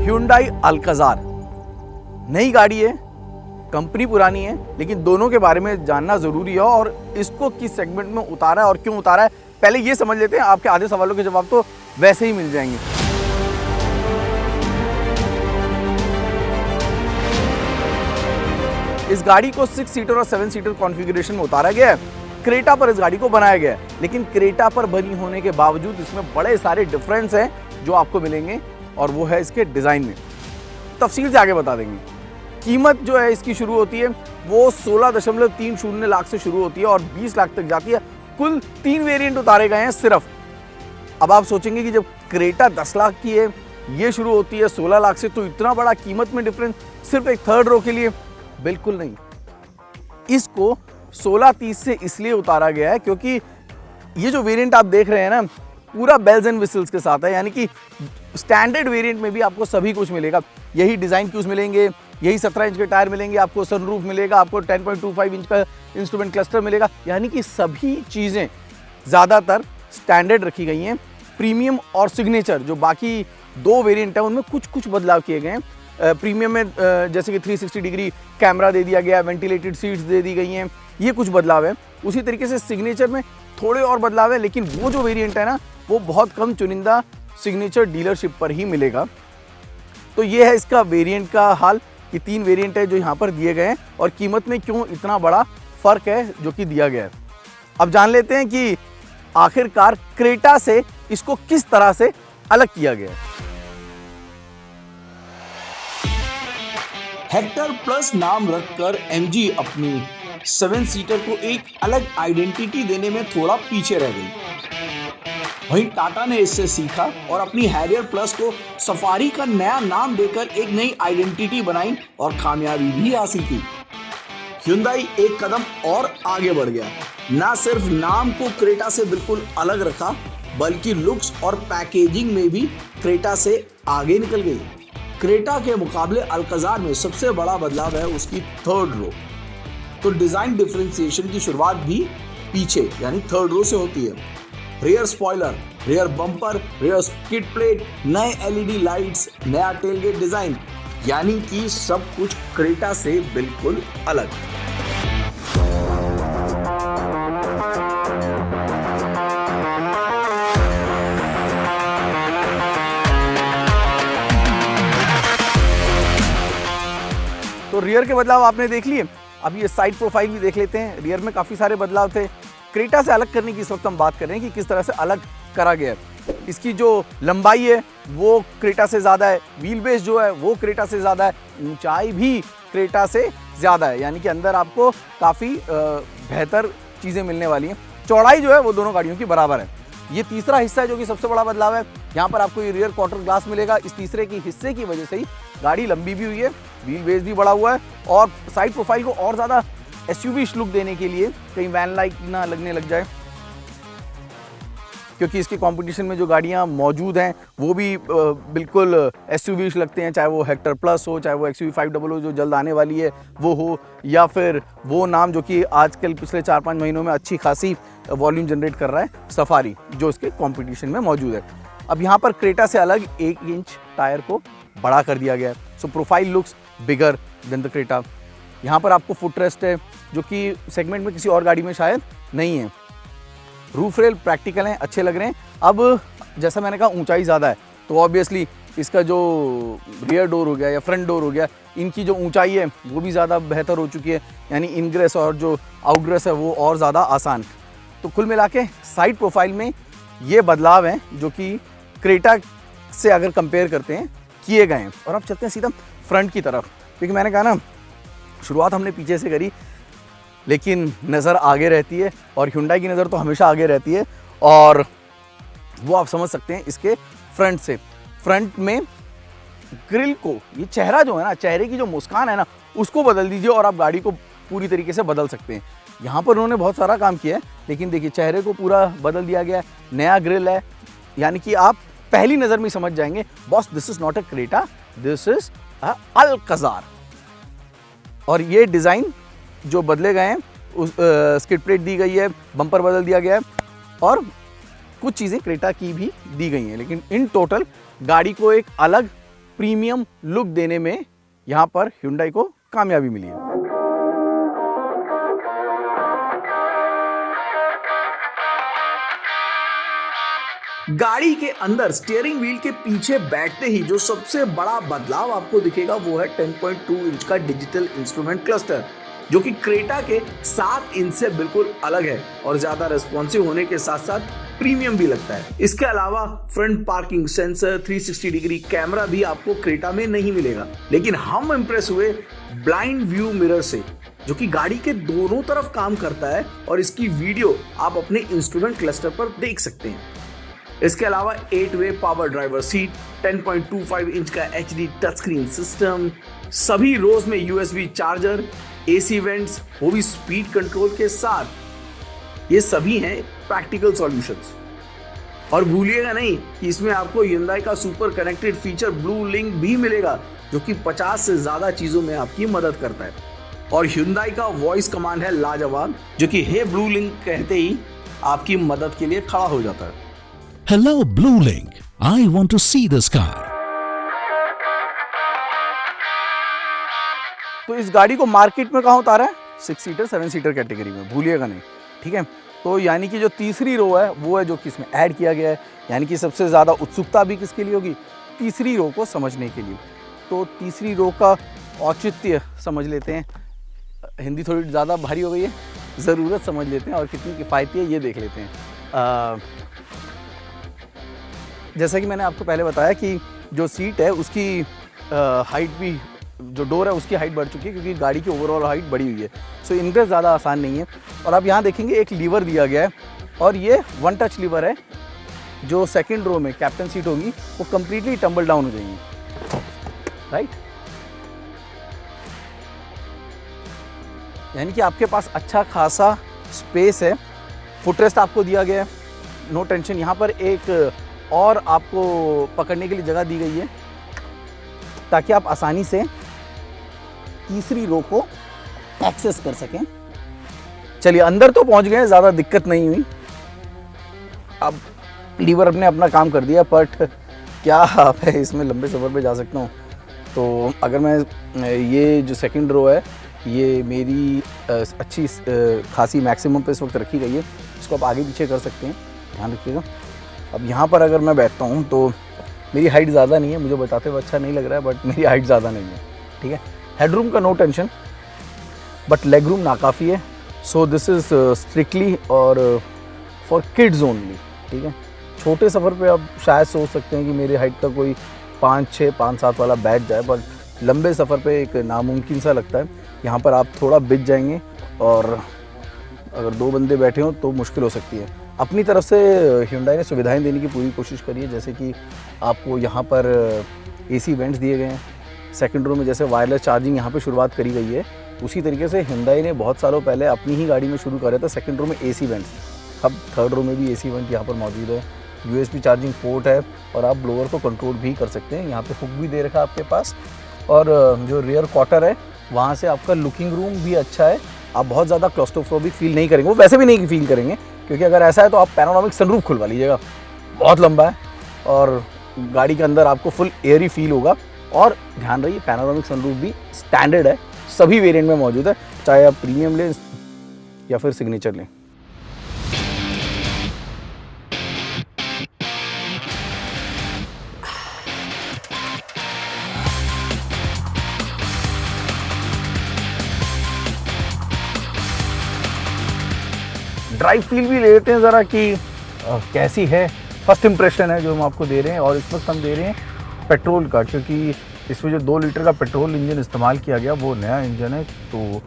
Hyundai Alcazar नई गाड़ी है, कंपनी पुरानी है, लेकिन दोनों के बारे में जानना ज़रूरी है और इसको किस सेगमेंट में उतारा है और क्यों उतारा है पहले ये समझ लेते हैं। आपके आधे सवालों के जवाब तो वैसे ही मिल जाएंगे। इस गाड़ी को 6 सीटर और 7 सीटर कॉन्फ़िगरेशन में उतारा गया है। क्रेटा पर इस गाड़ी को बनाया गया है, लेकिन क्रेटा पर बनी होने के बावजूद इसमें बड़े सारे डिफरेंस हैं जो आपको मिलेंगे और वो है इसके डिज़ाइन में। तफसील से आगे बता देंगे। कीमत जो है इसकी शुरू होती है वो 16.30 लाख से शुरू होती है और 20 लाख तक जाती है। कुल 3 वेरिएंट उतारे गए हैं सिर्फ। अब आप सोचेंगे कि जब क्रेटा 10 लाख की है, ये शुरू होती है 16 लाख से, तो इतना बड़ा कीमत में डिफरेंस सिर्फ एक थर्ड रो के लिए? बिल्कुल नहीं। इसको 1630 से इसलिए उतारा गया है क्योंकि ये जो वेरिएंट आप देख रहे हैं ना, पूरा बेल्स एंड विसल्स के साथ है, यानी कि स्टैंडर्ड वेरिएंट में भी आपको सभी कुछ मिलेगा। यही डिज़ाइन क्यूज मिलेंगे, यही 17 इंच के टायर मिलेंगे, आपको सनरूफ मिलेगा, आपको 10.25 इंच का इंस्ट्रूमेंट क्लस्टर मिलेगा, यानी कि सभी चीज़ें ज़्यादातर स्टैंडर्ड रखी गई हैं। प्रीमियम और सिग्नेचर जो बाकी 2 वेरिएंट हैं उनमें कुछ कुछ बदलाव किए गए हैं। प्रीमियम में जैसे कि 360 डिग्री कैमरा दे दिया गया, वेंटिलेटेड सीट्स दे दी गई हैं, ये कुछ बदलाव है। उसी तरीके से सिग्नेचर में थोड़े और बदलाव है, लेकिन वो जो वेरिएंट है ना वो बहुत कम चुनिंदा सिग्नेचर डीलरशिप पर ही मिलेगा। तो ये है इसका वेरिएंट का हाल कि 3 वेरिएंट है जो यहाँ पर दिए गए हैं और कीमत में क्यों इतना बड़ा फ़र्क है जो कि दिया गया है। अब जान लेते हैं कि आखिरकार क्रेटा से इसको किस तरह से अलग किया गया है। हेक्टर प्लस नाम रखकर MG अपनी 7 सीटर को एक अलग आइडेंटिटी देने में थोड़ा पीछे रह गई। वहीं टाटा ने इससे सीखा और अपनी हैरियर प्लस को सफारी का नया नाम देकर एक नई आइडेंटिटी बनाई और कामयाबी भी हासिल की। Hyundai एक कदम और आगे बढ़ गया। ना सिर्फ नाम को क्रेटा से बिल्कुल अलग रखा, बल्कि लुक्स और पैकेजिंग में भी क्रेटा से आगे निकल गई। क्रेटा के मुकाबले अल्काजार में सबसे बड़ा बदलाव है उसकी थर्ड रो। तो डिजाइन डिफरेंशिएशन की शुरुआत भी पीछे यानी थर्ड रो से होती है। Rear spoiler, rear bumper, rear skid plate, नए LED लाइट्स, नया टेलगेट डिजाइन, यानी कि सब कुछ क्रेटा से बिल्कुल अलग। तो रियर के बदलाव आपने देख लिए, अब ये साइड प्रोफाइल भी देख लेते हैं। रियर में काफ़ी सारे बदलाव थे। क्रेटा से अलग करने की इस वक्त हम बात कर रहे हैं कि किस तरह से अलग करा गया है। इसकी जो लंबाई है वो क्रेटा से ज़्यादा है, व्हील बेस जो है वो क्रेटा से ज़्यादा है, ऊंचाई भी क्रेटा से ज़्यादा है, यानी कि अंदर आपको काफ़ी बेहतर चीज़ें मिलने वाली हैं। चौड़ाई जो है वो दोनों गाड़ियों की बराबर है। ये तीसरा हिस्सा है जो कि सबसे बड़ा बदलाव है। यहाँ पर आपको ये रियर क्वार्टर ग्लास मिलेगा। इस तीसरे की हिस्से की वजह से ही गाड़ी लंबी भी हुई है, व्हील बेस भी बड़ा हुआ है और साइड प्रोफाइल को और ज़्यादा SUV लुक देने के लिए कहीं वैन लाइक ना लगने लग जाए, क्योंकि इसके कंपटीशन में जो गाड़ियाँ मौजूद हैं वो भी बिल्कुल SUV लगते हैं, चाहे वो हेक्टर प्लस हो, चाहे वो XUV 500 जो जल्द आने वाली है वो हो, या फिर वो नाम जो कि आजकल पिछले 4-5 महीनों में अच्छी खासी वॉल्यूम जनरेट कर रहा है, सफारी, जो इसके कंपटीशन में मौजूद है। अब यहाँ पर क्रेटा से अलग 1 इंच टायर को बड़ा कर दिया गया है। So profile looks bigger than the Creta. यहाँ पर आपको फुट रेस्ट है जो कि सेगमेंट में किसी और गाड़ी में शायद नहीं है। रूफ रेल प्रैक्टिकल हैं, अच्छे लग रहे हैं। अब जैसा मैंने कहा ऊंचाई ज़्यादा है तो ऑब्वियसली इसका जो रियर डोर हो गया या फ्रंट डोर हो गया, इनकी जो ऊंचाई है वो भी ज़्यादा बेहतर हो चुकी है, यानी इनग्रेस और जो आउटग्रेस है वो और ज़्यादा आसान। तो कुल मिला के साइड प्रोफाइल में ये बदलाव हैं जो कि क्रेटा से अगर कंपेयर करते हैं किए गए हैं। और अब चलते हैं सीधा फ्रंट की तरफ, क्योंकि मैंने कहा ना शुरुआत हमने पीछे से करी, लेकिन नज़र आगे रहती है और Hyundai की नज़र तो हमेशा आगे रहती है, और वो आप समझ सकते हैं इसके फ्रंट से। फ्रंट में ग्रिल को, ये चेहरा जो है ना, चेहरे की जो मुस्कान है ना, उसको बदल दीजिए और आप गाड़ी को पूरी तरीके से बदल सकते हैं। यहाँ पर उन्होंने बहुत सारा काम किया है, लेकिन देखिए चेहरे को पूरा बदल दिया गया है, नया ग्रिल है, यानी कि आप पहली नज़र में समझ जाएंगे boss this is not a Creta, this is a Alcazar. और ये डिज़ाइन जो बदले गए हैं, उस स्किड प्लेट दी गई है, बम्पर बदल दिया गया है और कुछ चीज़ें क्रेटा की भी दी गई हैं, लेकिन इन टोटल गाड़ी को एक अलग प्रीमियम लुक देने में यहाँ पर Hyundai को कामयाबी मिली है। गाड़ी के अंदर स्टीयरिंग व्हील के पीछे बैठते ही जो सबसे बड़ा बदलाव आपको दिखेगा वो है 10.2 इंच का डिजिटल इंस्ट्रूमेंट क्लस्टर, जो कि क्रेटा के 7 इंच से बिल्कुल अलग है और ज्यादा रेस्पॉन्सिव होने के साथ साथ प्रीमियम भी लगता है। इसके अलावा front parking sensor, 360 degree camera भी आपको क्रेटा में नहीं मिलेगा। लेकिन हम इंप्रेस हुए ब्लाइंड व्यू मिरर से, जो कि गाड़ी के दोनों तरफ काम करता है और इसकी वीडियो आप अपने इंस्ट्रूमेंट क्लस्टर पर देख सकते हैं। इसके अलावा 8-वे पावर ड्राइवर सीट, 10.25 इंच का HD टच स्क्रीन सिस्टम, सभी रोज में USB चार्जर, AC वेंट्स, वो भी स्पीड कंट्रोल के साथ, ये सभी हैं प्रैक्टिकल सॉल्यूशंस। और भूलिएगा नहीं कि इसमें आपको Hyundai का super connected feature blue link भी मिलेगा, जो कि 50 से ज्यादा चीजों में आपकी मदद करता है। और Hyundai का वॉइस कमांड है लाजवाब, जो कि हे ब्लू लिंक कहते ही आपकी मदद के लिए खड़ा हो जाता है। Hello Blue Link, I want to see the sky. तो इस गाड़ी को मार्केट में कहाँ उतारा है? 6 सीटर 7 सीटर कैटेगरी में, भूलिएगा नहीं, ठीक है। तो यानी कि जो तीसरी रो है वो है जो कि इसमें ऐड किया गया है। यानी कि सबसे ज़्यादा उत्सुकता भी किसके लिए होगी? तीसरी रो को समझने के लिए। तो तीसरी रो का औचित्य समझ लेते हैं। हिंदी थोड़ी ज़्यादा भारी हो गई है, ज़रूरत समझ लेते हैं और कितनी किफ़ायती है ये देख लेते हैं। जैसा कि मैंने आपको पहले बताया कि जो सीट है उसकी हाइट भी, जो डोर है उसकी हाइट बढ़ चुकी है क्योंकि गाड़ी की ओवरऑल हाइट बढ़ी हुई है। सो इनग्रेस ज़्यादा आसान नहीं है। और आप यहाँ देखेंगे एक लीवर दिया गया है और ये वन टच लीवर है। जो सेकंड रो में कैप्टन सीट होगी वो कम्प्लीटली टम्बल डाउन हो जाएंगी, राइट। यानी कि आपके पास अच्छा खासा स्पेस है। फुटरेस्ट आपको दिया गया है, नो टेंशन। यहाँ पर एक और आपको पकड़ने के लिए जगह दी गई है ताकि आप आसानी से तीसरी रो को एक्सेस कर सकें। चलिए अंदर तो पहुंच गए, ज़्यादा दिक्कत नहीं हुई। अब लीवर ने अपना काम कर दिया, बट क्या मैं इसमें लंबे सफ़र पे जा सकता हूँ? तो अगर मैं ये जो सेकंड रो है ये मेरी अच्छी खासी मैक्सिमम पे इस वक्त रखी गई है, इसको आप आगे पीछे कर सकते हैं, ध्यान रखिएगा। अब यहाँ पर अगर मैं बैठता हूँ तो मेरी हाइट ज़्यादा नहीं है, मुझे बताते हुए अच्छा नहीं लग रहा है, बट मेरी हाइट ज़्यादा नहीं है, ठीक है। हेडरूम का no tension, but leg room नाकाफ़ी है। सो दिस इज़ स्ट्रिक्टली और फॉर किड्स ओनली, ठीक है। छोटे सफ़र पे आप शायद सोच सकते हैं कि मेरी हाइट का कोई 5-6, 5-7 वाला बैठ जाए, बट लंबे सफ़र पे एक नामुमकिन सा लगता है। यहाँ पर आप थोड़ा बिछ जाएंगे और अगर 2 बंदे बैठे हों तो मुश्किल हो सकती है। अपनी तरफ से Hyundai ने सुविधाएं देने की पूरी कोशिश करी है, जैसे कि आपको यहाँ पर AC वेंट्स दिए गए हैं। सेकंड रो में जैसे वायरलेस चार्जिंग यहाँ पे शुरुआत करी गई है, उसी तरीके से Hyundai ने बहुत सालों पहले अपनी ही गाड़ी में शुरू करे थे सेकंड रो में AC वेंट्स। अब थर्ड रो में भी AC वेंट यहाँ पर मौजूद है। USB चार्जिंग पोर्ट है और आप ब्लोअर को कंट्रोल भी कर सकते हैं। यहाँ पे हुक भी दे रखा है आपके पास। और जो रियर क्वार्टर है वहाँ से आपका लुकिंग रूम भी अच्छा है। आप बहुत ज़्यादा क्लॉस्ट्रोफोबिक फील नहीं करेंगे, वो वैसे भी नहीं फील करेंगे, क्योंकि अगर ऐसा है तो आप पैनोरामिक सनरूफ खुलवा लीजिएगा, बहुत लंबा है और गाड़ी के अंदर आपको फुल एयरी फील होगा। और ध्यान रहिए पैनोरामिक सनरूफ भी स्टैंडर्ड है, सभी वेरिएंट में मौजूद है, चाहे आप प्रीमियम लें या फिर सिग्नेचर लें। ड्राइव फील भी ले लेते हैं ज़रा कि कैसी है। फर्स्ट इंप्रेशन है जो हम आपको दे रहे हैं, और इस वक्त हम दे रहे हैं पेट्रोल का, क्योंकि इसमें जो 2 लीटर का पेट्रोल इंजन इस्तेमाल किया गया वो नया इंजन है, तो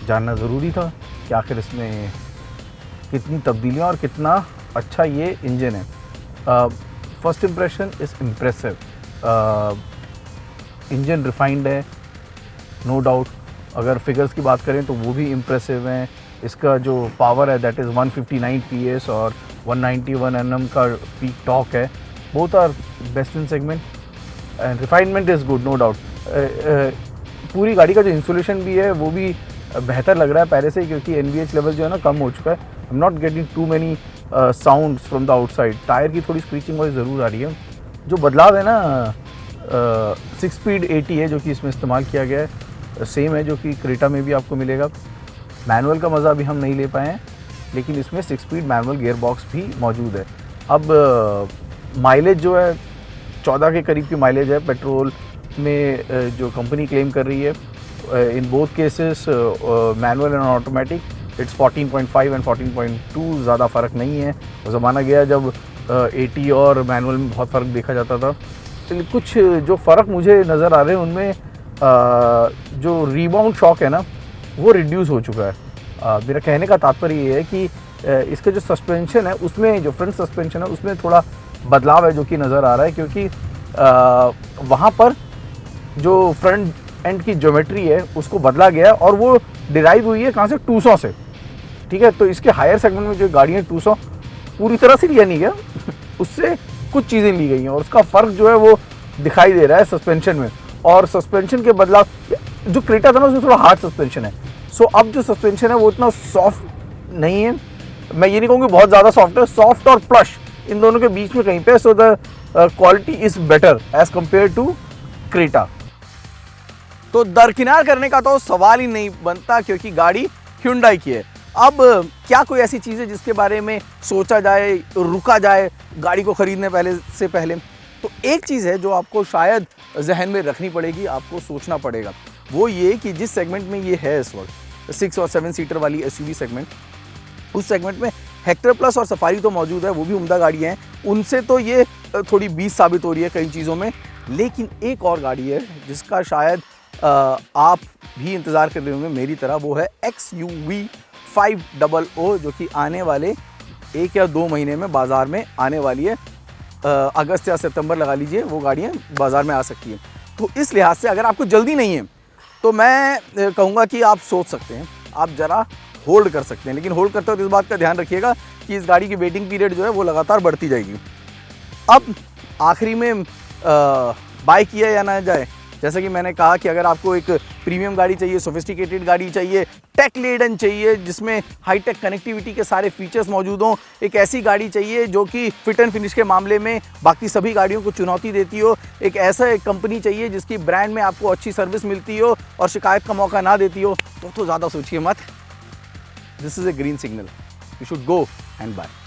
जानना ज़रूरी था कि आखिर इसमें कितनी तब्दीलियाँ और कितना अच्छा ये इंजन है। First impression is impressive. Engine refined है, नो डाउट। अगर फिगर्स की बात करें तो वो भी इम्प्रेसिव हैं। इसका जो पावर है दैट इज़ 159 PS और 191 Nm का पीक टॉर्क है। Both are best in segment and refinement is good, no doubt. पूरी गाड़ी का जो इंसुलेशन भी है वो भी बेहतर लग रहा है पहले से, क्योंकि NVH लेवल जो है ना कम हो चुका है। I am not getting too many sounds from the outside. Tyre की थोड़ी स्क्रीचिंग वॉइस ज़रूर आ रही है। जो बदलाव है ना 6 स्पीड 80 है जो कि इसमें इस्तेमाल किया गया है, सेम है जो कि क्रेटा में भी आपको मिलेगा। मैनुअल का मज़ा भी हम नहीं ले पाए हैं, लेकिन इसमें 6 स्पीड मैनुअल गियर बॉक्स भी मौजूद है। अब माइलेज जो है 14 के करीब की माइलेज है पेट्रोल में जो कंपनी क्लेम कर रही है। In both cases manual and automatic it's 14.5 and 14.2, ज़्यादा फ़र्क नहीं है। ज़माना गया जब 80 और मैनुअल में बहुत फ़र्क देखा जाता था। चलिए कुछ जो फ़र्क मुझे नज़र आ रहे हैं उनमें जो रीबाउंड शॉक है ना वो रिड्यूस हो चुका है। मेरा कहने का तात्पर्य ये है कि इसका जो सस्पेंशन है उसमें, जो फ्रंट सस्पेंशन है उसमें थोड़ा बदलाव है जो कि नज़र आ रहा है, क्योंकि वहाँ पर जो फ्रंट एंड की ज्योमेट्री है उसको बदला गया है और वो डिराइव हुई है कहाँ से, 200 से। ठीक है, तो इसके हायर सेगमेंट में जो गाड़ियाँ 200 पूरी तरह से लिया नहीं गया उससे कुछ चीज़ें ली गई हैं और उसका फ़र्क जो है वो दिखाई दे रहा है सस्पेंशन में। और सस्पेंशन के बदलाव, जो क्रेटा था ना उसमें थोड़ा हार्ड सस्पेंशन है। सो अब जो सस्पेंशन है वो इतना सॉफ्ट नहीं है, मैं ये नहीं कहूँगी बहुत ज़्यादा सॉफ्ट है, सॉफ्ट और प्लश इन दोनों के बीच में कहीं पे। So the quality is better as compare to Creta. तो दरकिनार करने का तो सवाल ही नहीं बनता क्योंकि गाड़ी Hyundai की है। अब क्या कोई ऐसी चीज़ है जिसके बारे में सोचा जाए, रुका जाए गाड़ी को ख़रीदने पहले? तो एक चीज़ है जो आपको शायद जहन में रखनी पड़ेगी, आपको सोचना पड़ेगा, वो ये कि जिस सेगमेंट में ये है इस वक्त 6 और 7 सीटर वाली SUV सेगमेंट, उस सेगमेंट में हेक्टर प्लस और सफारी तो मौजूद है, वो भी उम्दा गाड़ियाँ हैं, उनसे तो ये थोड़ी बीस साबित हो रही है कई चीज़ों में। लेकिन एक और गाड़ी है जिसका शायद आप भी इंतज़ार कर रहे होंगे मेरी तरह, वो है XUV 500 जो कि आने वाले 1 या 2 महीने में बाज़ार में आने वाली है। अगस्त या सितंबर लगा लीजिए, वो गाड़ियाँ बाज़ार में आ सकती हैं। तो इस लिहाज से अगर आपको जल्दी नहीं है तो मैं कहूँगा कि आप सोच सकते हैं, आप ज़रा होल्ड कर सकते हैं। लेकिन होल्ड करते वक्त इस बात का ध्यान रखिएगा कि इस गाड़ी की वेटिंग पीरियड जो है वो लगातार बढ़ती जाएगी। अब आखिरी में बाय किया या ना जाए, जैसा कि मैंने कहा कि अगर आपको एक प्रीमियम गाड़ी चाहिए, सोफिस्टिकेटेड गाड़ी चाहिए, टेक लेडन चाहिए जिसमें हाईटेक कनेक्टिविटी के सारे फीचर्स मौजूद हों, एक ऐसी गाड़ी चाहिए जो कि फिट एंड फिनिश के मामले में बाकी सभी गाड़ियों को चुनौती देती हो, एक ऐसा एक कंपनी चाहिए जिसकी ब्रांड में आपको अच्छी सर्विस मिलती हो और शिकायत का मौका ना देती हो, तो ज़्यादा सोचिए मत। This is a green signal, you should go and bye.